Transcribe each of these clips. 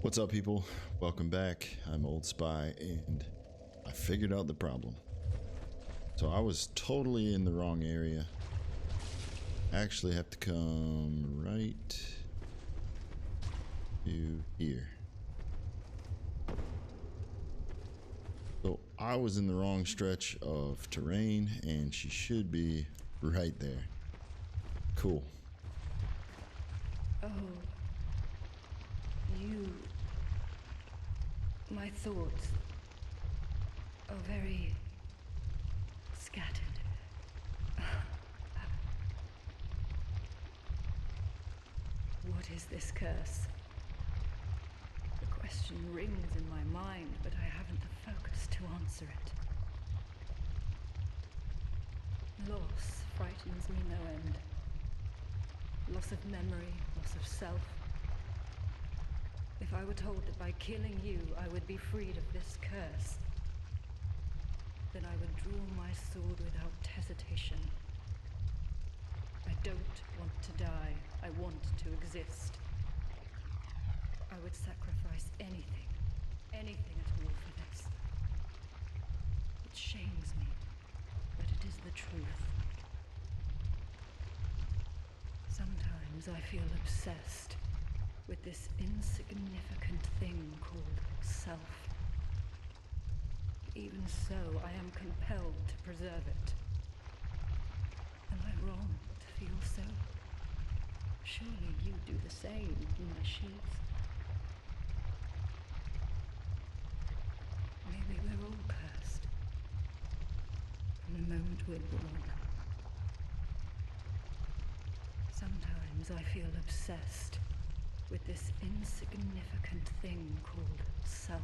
What's up, people? Welcome back. I'm Old Spy, and I figured out the problem. So I was totally in the wrong area. I actually have to come right to here. So I was in the wrong stretch of terrain, and she should be right there. Cool. Oh, my thoughts are very scattered. What is this curse? The question rings in my mind, but I haven't the focus to answer it. Loss frightens me no end. Loss of memory, loss of self. If I were told that by killing you I would be freed of this curse, then I would draw my sword without hesitation. I don't want to die. I want to exist. I would sacrifice anything at all for this. It shames me, but it is the truth. Sometimes I feel obsessed with this insignificant thing called self. Even so, I am compelled to preserve it. Am I wrong to feel so? Surely you do the same in my sheets. Maybe we're all cursed from the moment we're born. Sometimes I feel obsessed with this insignificant thing called self.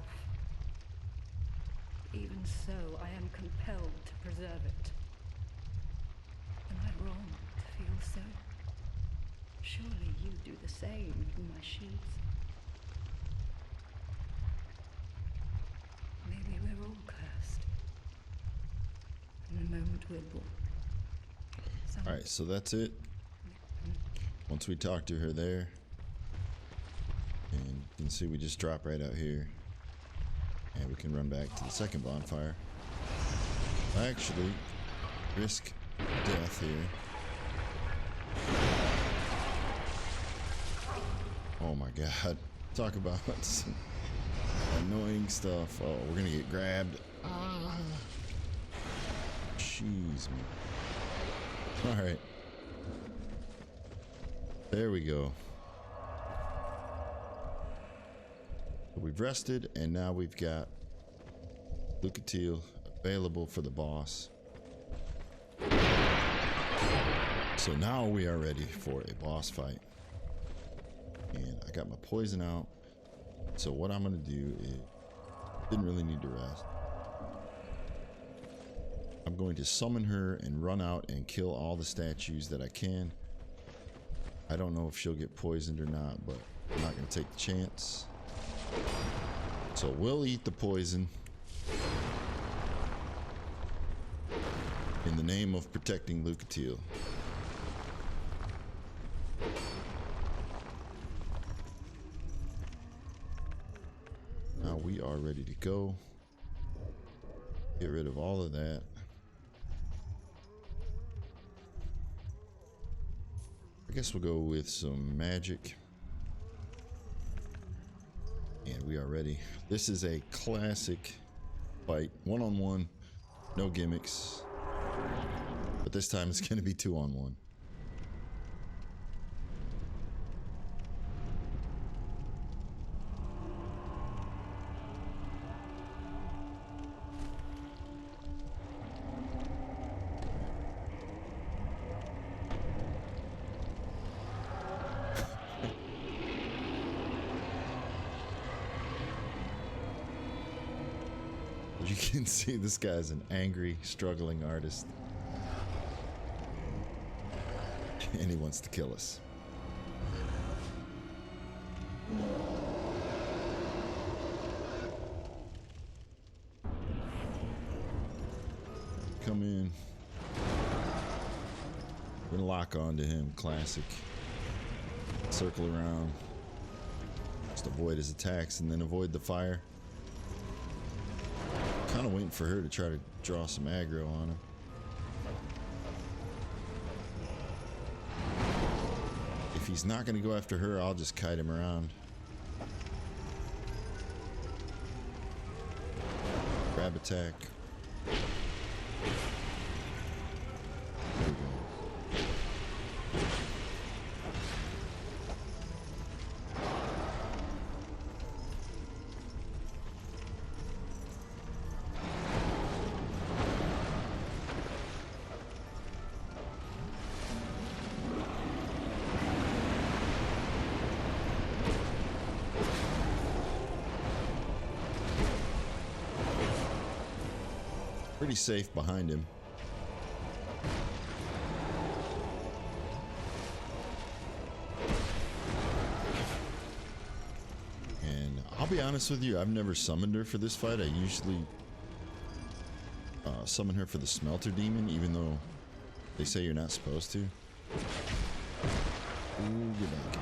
Even so, I am compelled to preserve it. Am I wrong to feel so? Surely you do the same in my sheets. Maybe we're all cursed from the moment we're born. Alright, so that's it. Once we talk to her there, and you can see we just drop right out here, and we can run back to the second bonfire. Actually, risk death here. Oh my god, talk about some annoying stuff. Oh, we're gonna get grabbed. Jeez, man. Alright, there we go. We've rested, and now we've got Lucatiel available for the boss. So now we are ready for a boss fight. And I got my poison out. So what I'm going to do is, didn't really need to rest. I'm going to summon her and run out and kill all the statues that I can. I don't know if she'll get poisoned or not, but I'm not going to take the chance. So we'll eat the poison in the name of protecting Lucatiel. Now we are ready to go. Get rid of all of that. I guess we'll go with some magic. And we are ready. This is a classic fight, one-on-one, no gimmicks. But this time it's going to be two-on-one. You can see this guy's an angry, struggling artist. And he wants to kill us. Come in. We're gonna lock on to him. Classic. Circle around. Just avoid his attacks and then avoid the fire. Kind of waiting for her to try to draw some aggro on him. If he's not going to go after her, I'll just kite him around. Grab attack. There we go. Pretty safe behind him. And I'll be honest with you, I've never summoned her for this fight. I usually summon her for the smelter demon, even though they say you're not supposed to. Ooh, get back.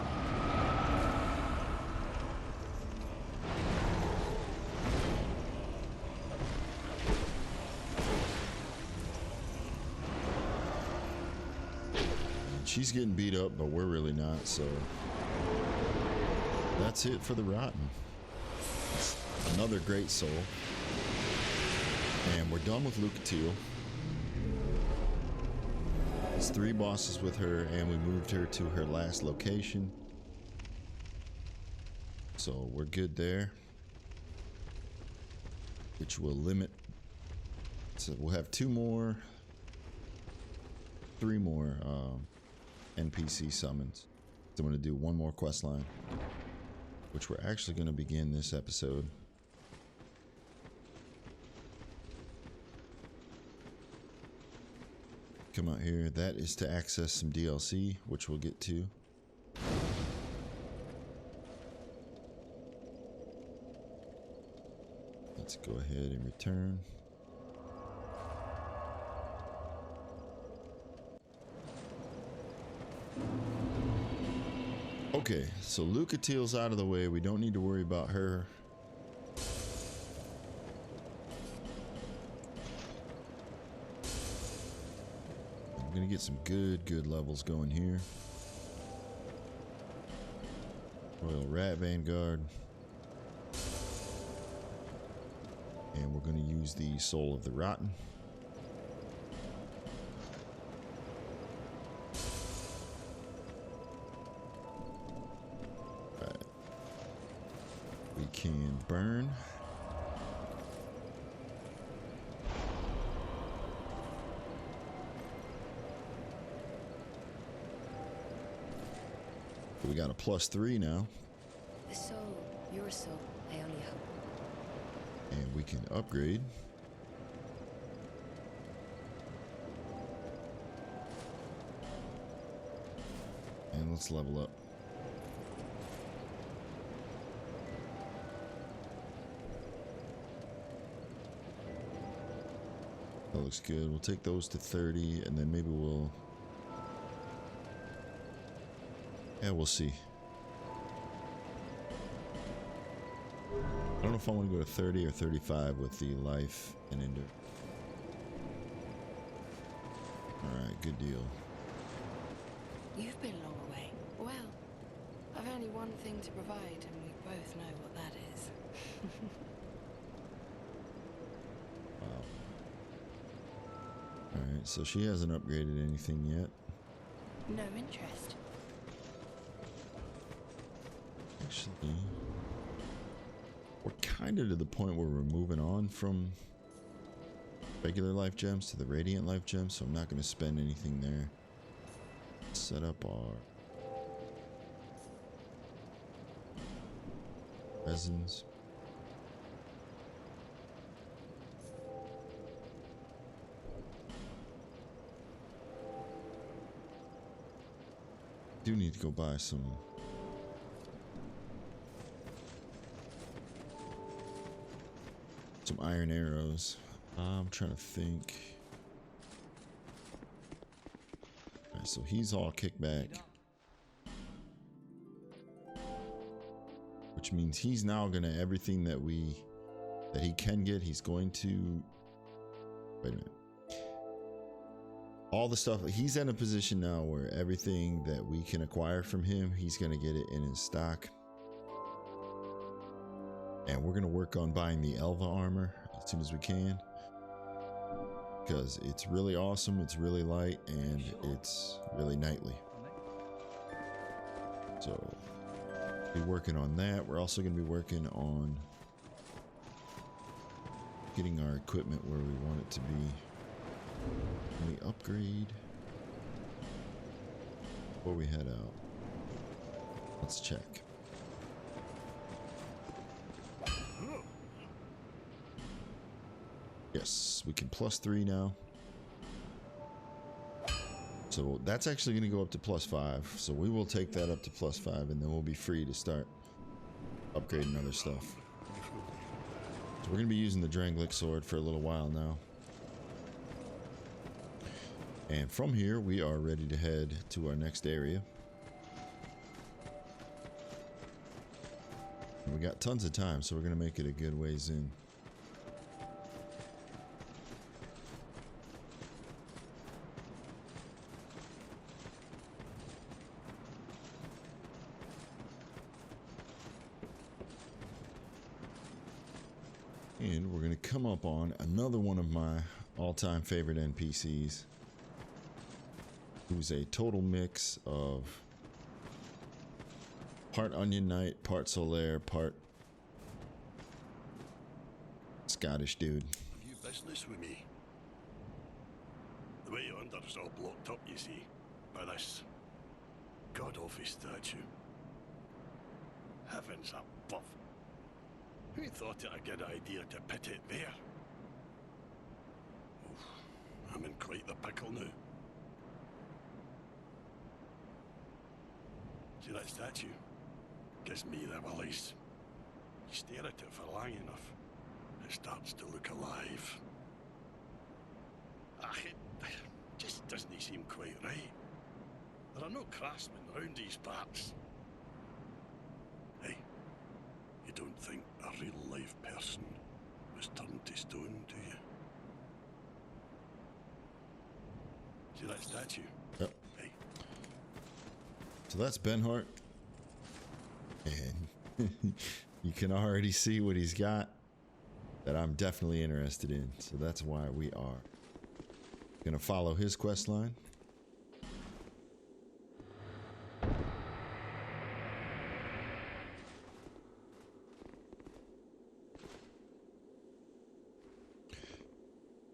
She's getting beat up, but we're really not, so that's it for the Rotten. Another great soul. And we're done with Lucatiel. It's 3 bosses with her, and we moved her to her last location. So we're good there. Which will limit. So we'll have 2 more, 3 more NPC summons. So I'm going to do 1 more quest line, which we're actually going to begin this episode. Come out here. That is to access some DLC, which we'll get to. Let's go ahead and return. Okay, so Lucatiel's out of the way. We don't need to worry about her. I'm gonna get some good levels going here. Royal Rat Vanguard. And we're gonna use the Soul of the Rotten. Can burn. We got a +3 now. The soul, your soul, I only hope. And we can upgrade. And let's level up. That looks good. We'll take those to 30, and then maybe we'll... Yeah, we'll see. I don't know if I want to go to 30 or 35 with the life and ender. Alright, good deal. You've been long away. Well, I've only one thing to provide, and we both know what that is. Alright, so she hasn't upgraded anything yet. No interest. Actually, we're kind of to the point where we're moving on from regular life gems to the radiant life gems, so I'm not going to spend anything there. Set up our resins. Do need to go buy some iron arrows. I'm trying to think. Alright, so he's all kickback, which which means he's now gonna everything that he can get, he's going to. Wait a minute. All the stuff, he's in a position now where everything that we can acquire from him, he's gonna get it in his stock. And we're gonna work on buying the Elva armor as soon as we can, because it's really awesome, it's really light, and it's really knightly. So be working on that. We're also going to be working on getting our equipment where we want it to be. Can we upgrade before we head out? Let's check. Yes, we can +3 now. So that's actually going to go up to +5. So we will take that up to +5, and then we'll be free to start upgrading other stuff. So we're going to be using the Dranglic sword for a little while now. And from here, we are ready to head to our next area. And we got tons of time, so we're going to make it a good ways in. And we're going to come up on another one of my all-time favorite NPCs, who's a total mix of part Onion Knight, part Solaire, part Scottish dude. Have you business with me? The way yonder is all blocked up, you see, by this god-awful statue. Heavens above. Who thought it a good idea to put it there? Oof, I'm in quite the pickle now. See that statue? Gives me the willies. You stare at it for long enough, it starts to look alive. It just doesn't seem quite right. There are no craftsmen round these parts. Hey, you don't think a real-life person was turned to stone, do you? See that statue? Yep. Hey. So that's Benhart. And you can already see what he's got that I'm definitely interested in. So that's why we are gonna follow his quest line.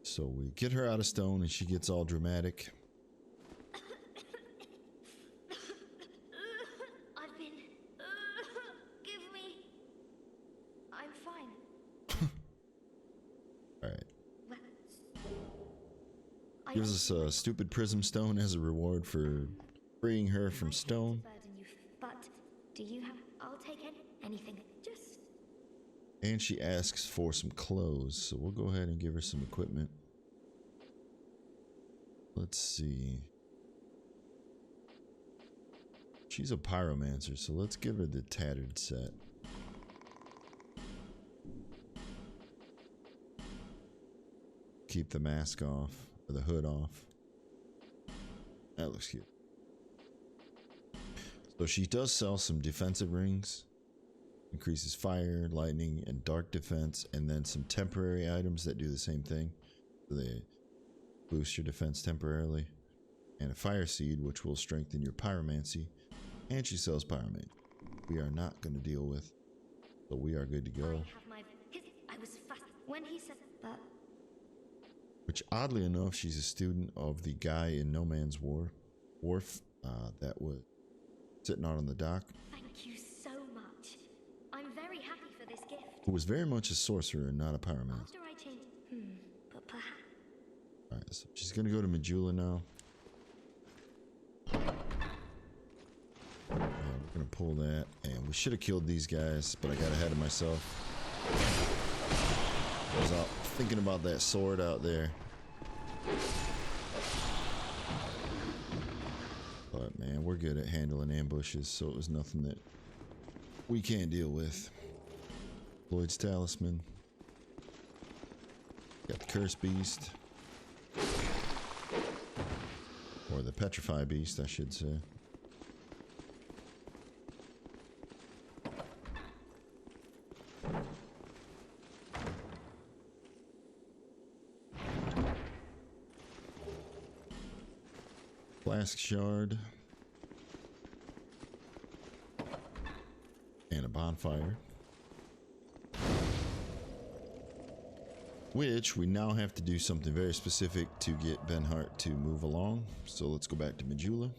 So we get her out of stone and she gets all dramatic. I've been... give me... I'm fine. Alright. Well, Gives us a stupid prism stone as a reward for freeing her from stone. But do you have... I'll take anything. Just... And she asks for some clothes, so we'll go ahead and give her some equipment. Let's see. She's a pyromancer, so let's give her the tattered set. Keep the mask off, or the hood off. That looks cute. So she does sell some defensive rings. Increases fire, lightning, and dark defense, and then some temporary items that do the same thing. So they boost your defense temporarily. And a fire seed, which will strengthen your pyromancy. And she sells pyromane. We are not going to deal with, but we are good to go. I was fast when he said that. Which, oddly enough, she's a student of the guy in No Man's Wharf that was sitting out on the dock. Thank you so much. I'm very happy for this gift. Who was very much a sorcerer and not a pyromancer. After I changed... but perhaps... Alright, so she's gonna go to Majula now. And we're gonna pull that, and we should have killed these guys, but I got ahead of myself. I was out thinking about that sword out there. But man, we're good at handling ambushes, so it was nothing that we can't deal with. Lloyd's Talisman. Got the Curse Beast. Or the Petrify Beast, I should say. Flask Shard. And a bonfire. Which we now have to do something very specific to get Benhart to move along. So let's go back to Majula.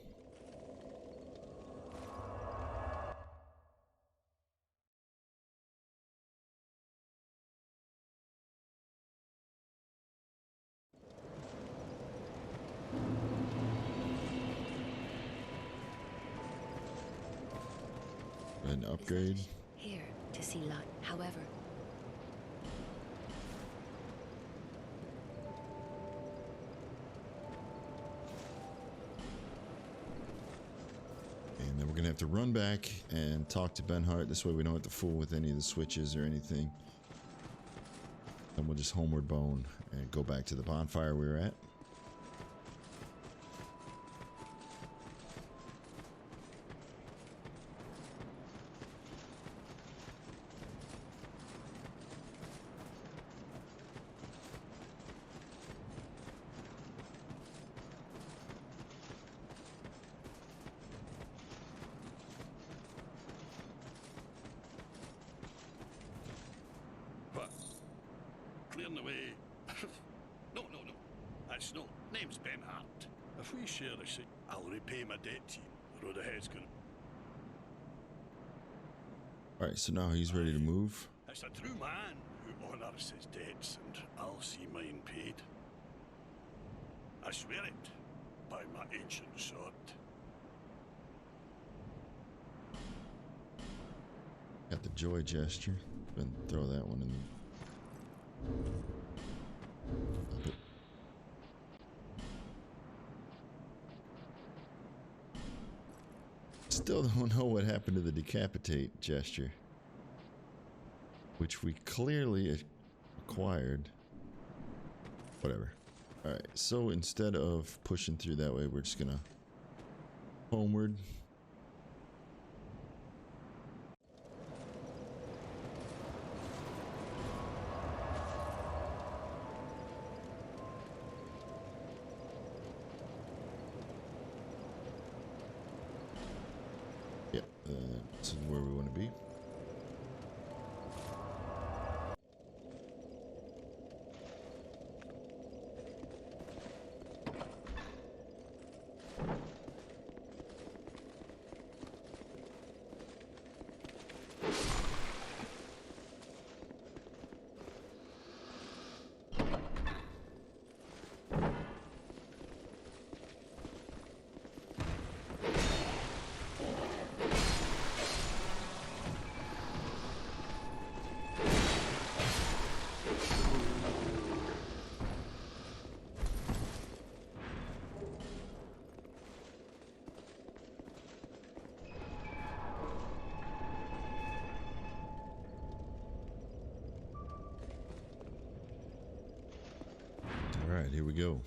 And upgrade. Here to see light. However, And then we're gonna have to run back and talk to Benhart. This way we don't have to fool with any of the switches or anything. Then we'll just homeward bone and go back to the bonfire we were at. What? Clearing the way? No. That's no. Name's Benhart. If we share the shit, I'll repay my debt to you. The road ahead's gonna. Alright, so now he's ready to move. It's a true man who honours his debts, and I'll see mine paid. I swear it by my ancient sword. Got the joy gesture. Then throw that one in the... Still don't know what happened to the decapitate gesture, which we clearly acquired. Whatever. Alright, so instead of pushing through that way, we're just gonna homeward. Yep, this is where we want to be. Alright, here we go.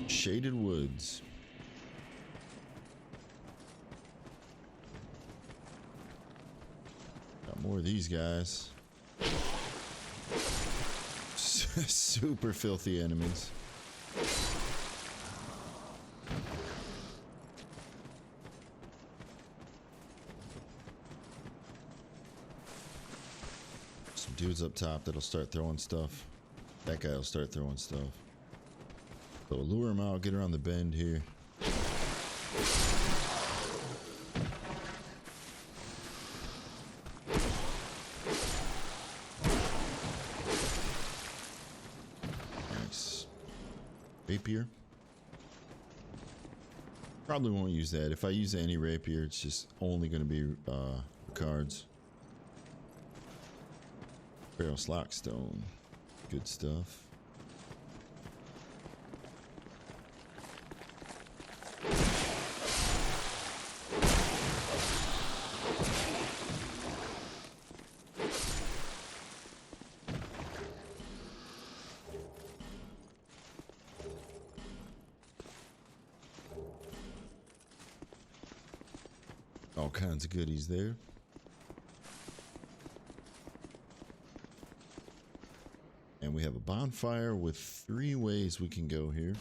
Shaded Woods. Got more of these guys. Super filthy enemies. Some dudes up top that'll start throwing stuff. That guy will start throwing stuff. So we'll lure him out, get around the bend here. Nice. Rapier. Probably won't use that. If I use any rapier, it's just only going to be cards. Barrel Slockstone. Good stuff. All kinds of goodies there. And we have a bonfire with 3 ways we can go here.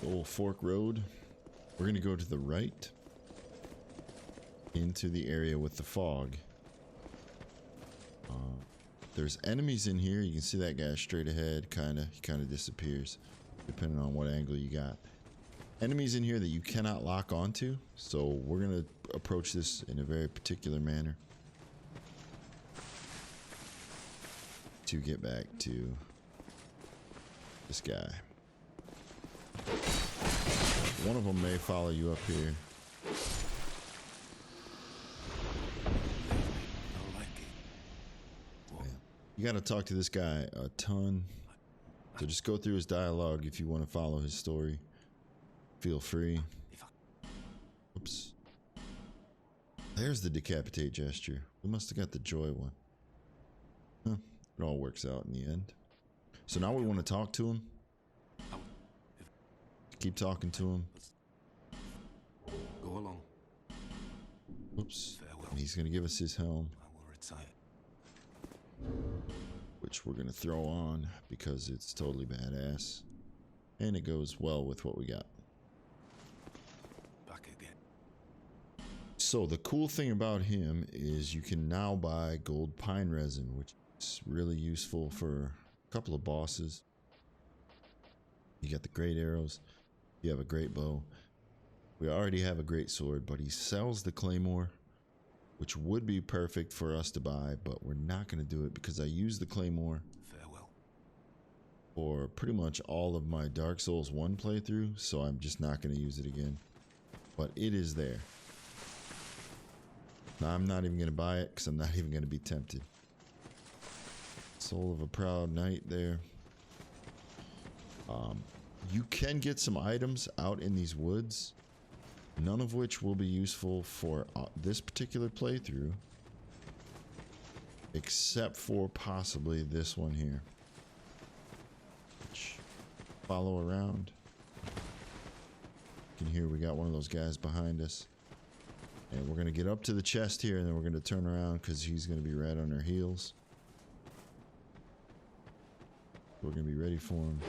Old Fork Road. We're gonna go to the right into the area with the fog. There's enemies in here. You can see that guy straight ahead. He kind of disappears depending on what angle you got. Enemies in here that you cannot lock onto, so we're gonna approach this in a very particular manner to get back to this guy. One of them may follow you up here. You got to talk to this guy a ton, so just go through his dialogue if you want to follow his story. Feel free. Oops. There's the decapitate gesture. We must have got the joy one. Huh. It all works out in the end. So now we want to talk to him. Keep talking to him. Go along. Oops. And he's going to give us his helm, I will retire. which we're going to throw on because it's totally badass. And it goes well with what we got. Back again. So the cool thing about him is you can now buy gold pine resin, which is really useful for a couple of bosses. You got the great arrows. You have a great bow. We already have a great sword, but he sells the claymore, which would be perfect for us to buy, but we're not going to do it because I use the claymore Farewell. for pretty much all of my Dark Souls 1 playthrough, so I'm just not going to use it again. But it is there. Now I'm not even going to buy it because I'm not even going to be tempted. Soul of a Proud Knight there. You can get some items out in these woods, none of which will be useful for this particular playthrough, except for possibly this one here. Which, follow around. You can hear we got one of those guys behind us. And we're going to get up to the chest here, and then we're going to turn around because he's going to be right on our heels. We're going to be ready for him.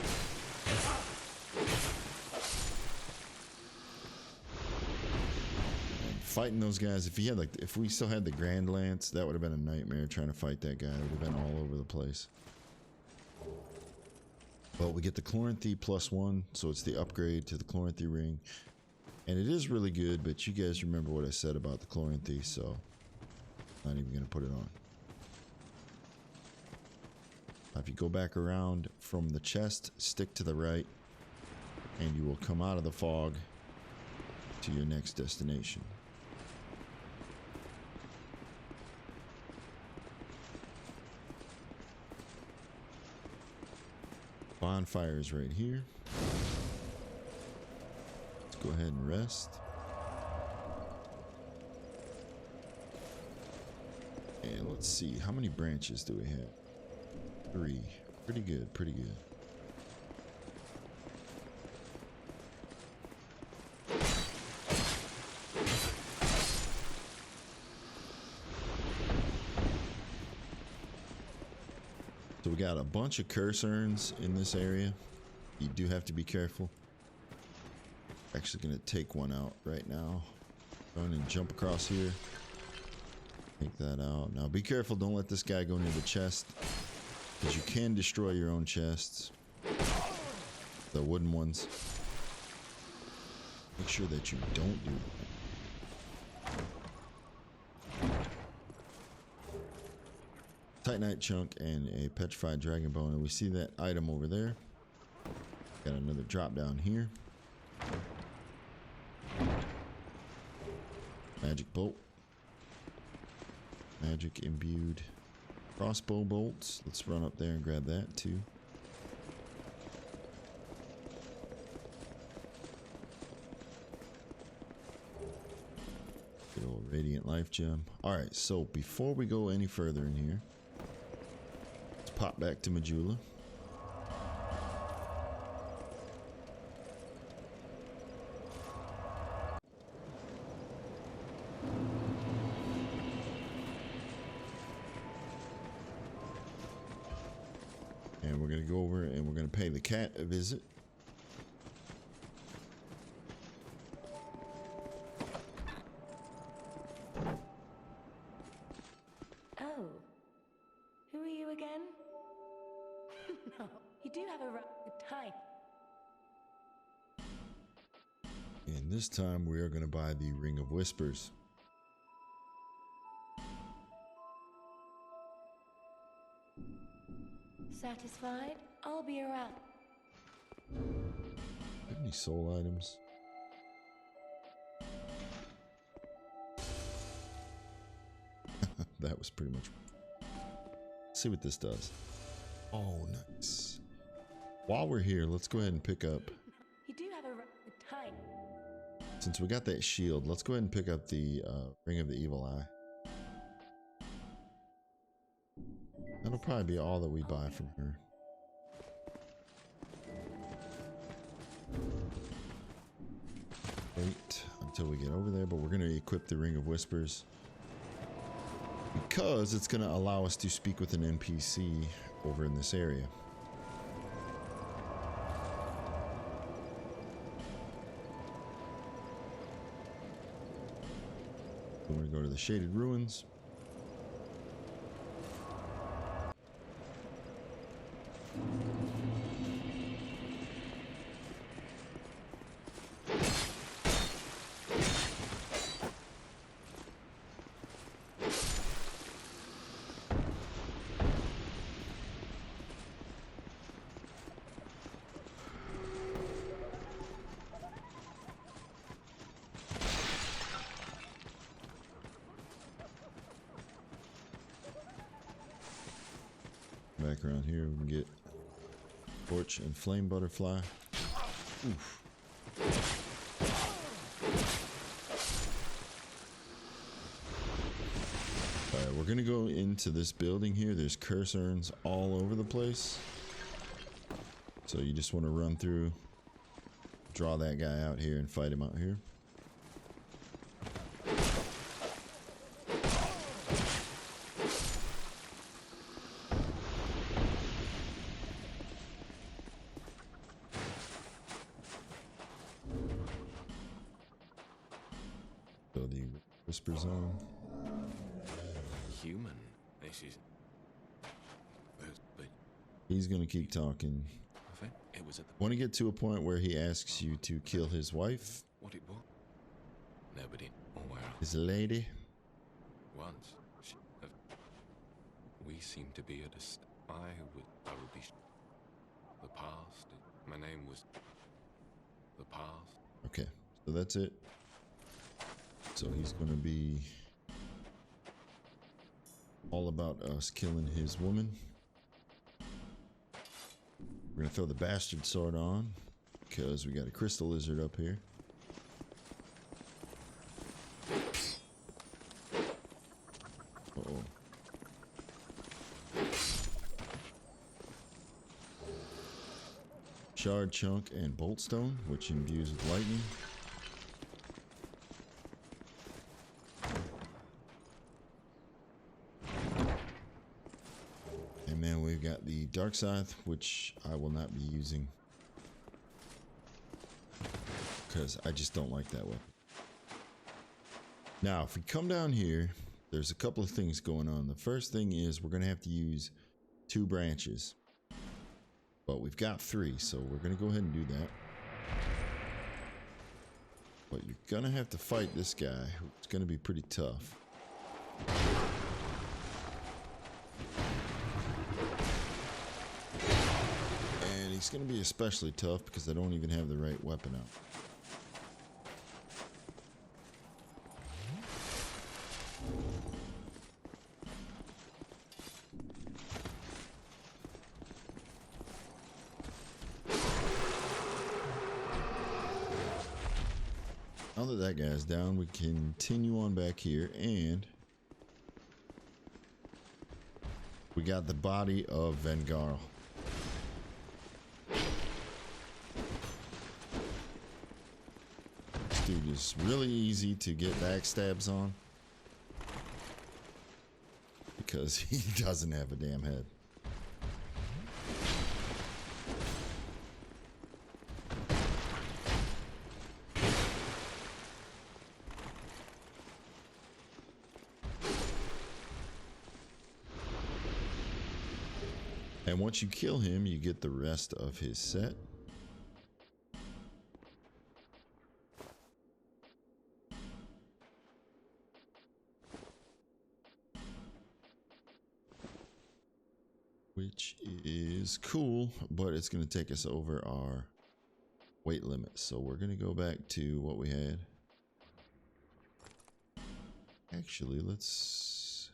Fighting those guys, if we still had the Grand Lance, that would have been a nightmare trying to fight that guy. It would have been all over the place. But we get the Chloranthy +1, so it's the upgrade to the Chloranthy ring. And it is really good, but you guys remember what I said about the Chloranthy, so I'm not even going to put it on. If you go back around from the chest, stick to the right, and you will come out of the fog to your next destination. Bonfire is right here. Let's go ahead and rest. And let's see, how many branches do we have? 3. Pretty good, pretty good. So we got a bunch of curse urns in this area. You do have to be careful. Actually gonna take one out right now. Run and jump across here. Take that out. Now be careful, don't let this guy go near the chest, because you can destroy your own chests. The wooden ones. Make sure that you don't do that. Titanite chunk and a petrified dragon bone, and we see that item over there. Got another drop down here. Magic bolt. Magic imbued crossbow bolts. Let's run up there and grab that too. Good old radiant life gem. Alright, so before we go any further in here, let's pop back to Majula. And we're going to go over and we're going to pay the cat a visit. Oh. Who are you again? No, you do have a rather good time. And this time we are going to buy the Ring of Whispers. Satisfied? I'll be around. Have any soul items? That was pretty much. Let's see what this does. Oh, nice. While we're here, let's go ahead and pick up. You do have a rather good time. Since we got that shield, let's go ahead and pick up the Ring of the Evil Eye. That'll probably be all that we buy from her. Wait until we get over there, but we're going to equip the Ring of Whispers because it's going to allow us to speak with an NPC over in this area. We're going to go to the Shaded Ruins. Back around here, we can get Torch and Flame Butterfly. Oof. Alright, we're gonna go into this building here. There's curse urns all over the place. So you just want to run through, draw that guy out here and fight him out here. So the Whisper Zone. Human. This is. But He's gonna keep talking. I think it was at the. Want to get to a point where he asks you to kill his wife, What it was? Nobody. Or where else? his lady. Once. We seem to be at a. I would be. The past. My name was. The past. Okay, so that's it. So he's gonna be all about us killing his woman. We're gonna throw the bastard sword on because we got a crystal lizard up here. Uh-oh. Shard chunk and bolt stone, which imbues with lightning. And then we've got the dark scythe, which I will not be using because I just don't like that weapon. Now, if we come down here, there's a couple of things going on. The first thing is we're going to have to use 2 branches. But we've got 3, so we're going to go ahead and do that. But you're going to have to fight this guy. It's going to be pretty tough. And he's going to be especially tough because I don't even have the right weapon out. Now that that guy's down, we continue on back here, and we got the body of Vengarl. This dude is really easy to get backstabs on because he doesn't have a damn head. And once you kill him, you get the rest of his set. Which is cool, but it's going to take us over our weight limit. So we're going to go back to what we had. Actually, let's...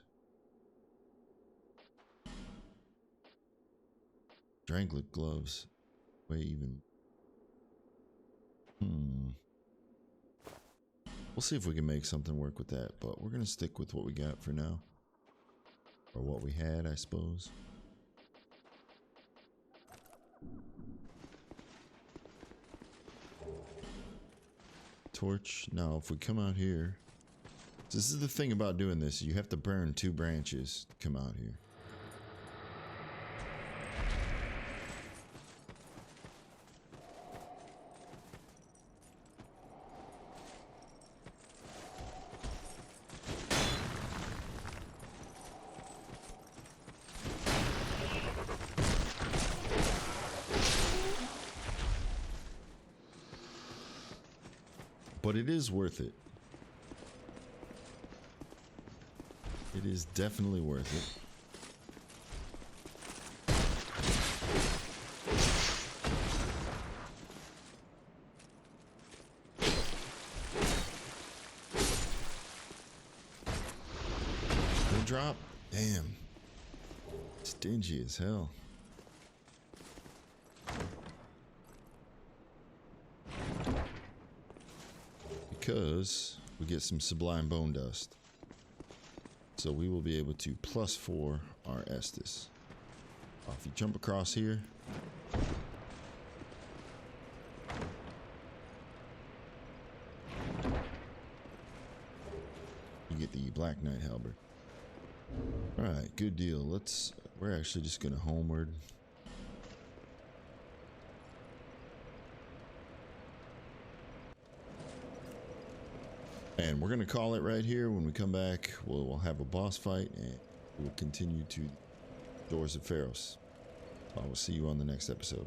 Dranglet gloves. Way even... We'll see if we can make something work with that, but we're going to stick with what we got for now. Or what we had, I suppose. Torch. Now, if we come out here... This is the thing about doing this. You have to burn 2 branches to come out here. But it is worth it. It is definitely worth it. No drop? Damn. Stingy as hell. Because we get some sublime bone dust. So we will be able to +4 our Estus. If you jump across here, you get the Black Knight halberd. Alright, good deal. We're actually just gonna homeward. And we're going to call it right here. When we come back, we'll have a boss fight and we'll continue to Doors of Pharos. I will see you on the next episode.